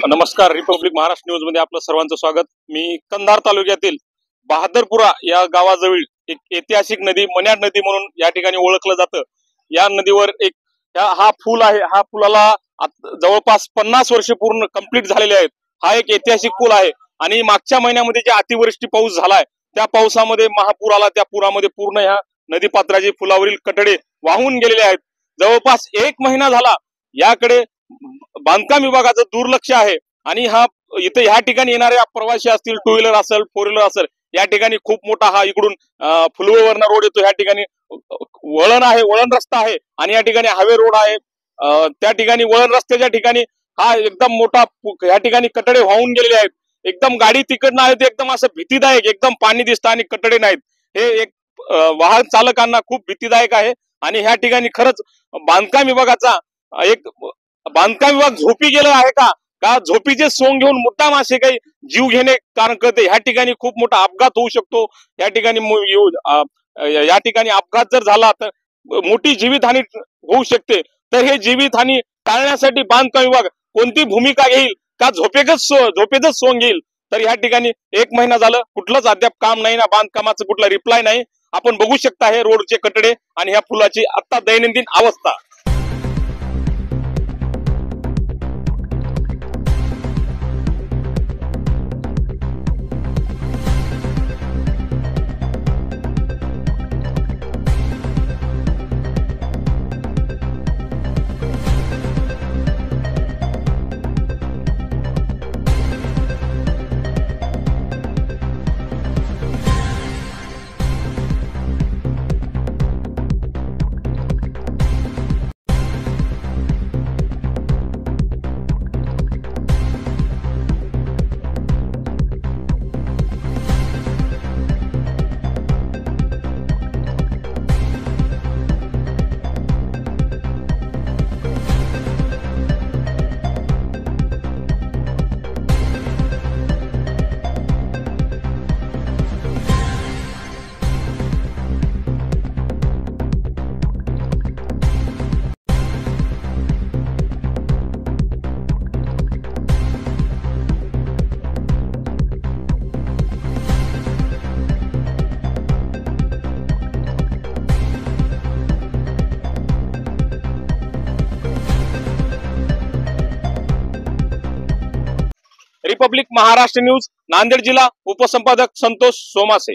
नमस्कार, Republic Maharashtra news मध्ये आपलं सर्वांचं स्वागत। मी कंधार तालुक्यातील बहादरपुरा या गावाजवळ एक ऐतिहासिक नदी मन्याड नदी म्हणून या ठिकाणी ओळखलं जातं। या नदीवर एक हा पूल आहे। हा पुलाला जवळपास 50 वर्ष पूर्ण कंप्लीट झालेले आहेत। हा एक ऐतिहासिक पूल आहे आणि मागच्या महिन्यामध्ये जे अतिवृष्टी पाऊस झालाय त्या पावसामध्ये महापूर आला। त्या पुरामध्ये पूर्ण ह्या नदीपात्राचे पुलावरील कठडे वाहून गेलेले आहेत। जवळपास 1 महिना झाला याकडे बांधकाम विभागाचं दुर्लक्ष आहे आणि हा इथे ह्या ठिकाणी येणारे प्रवासी असतील, टू व्हीलर असेल, फोर व्हीलर असेल, या ठिकाणी खूप मोठा हा इकडून फुलवेवरना रोड येतो। ह्या ठिकाणी वळण आहे, वळण रस्ता आहे आणि या ठिकाणी हायवे रोड आहे। त्या ठिकाणी वळण रस्त्याच्या ठिकाणी हा एकदम मोठा या ठिकाणी कटडे वाहून गेलेले आहेत। एकदम गाडी तिकडनं आहे ते एकदम असं भीतीदायक, एकदम पाणी दिसतं आणि कटडे नाहीत। हे एक वाहन चालकांना खूप भीतीदायक आहे आणि ह्या ठिकाणी खरंच बांधकाम विभागाचा एक बांधकाम विभाग झोपी गेला आहे का झोपीचे सोंग घेऊन मुद्दाम असे काही जीव घेणे कारण करते। ह्या ठिकाणी खूप मोठा अपघात होऊ शकतो। या ठिकाणी अपघात जर झाला तर मोठी जीवितहानी होऊ शकते। तर हे जीवितहानी टाळण्यासाठी बांधकाम विभाग कोणती भूमिका घेईल का झोपेतच सोंग घेईल? तर या ठिकाणी 1 महिना झालं कुठलंच अद्याप काम नाही ना, बांधकामाचं कुठला रिप्लाय नाही। आपण बघू शकता हे रोडचे कटडे आणि ह्या पुलाची आता दैनंदिन अवस्था। रिपब्लिक महाराष्ट्र न्यूज, नांदेड जिल्हा, उपसंपादक संतोष सोमासे।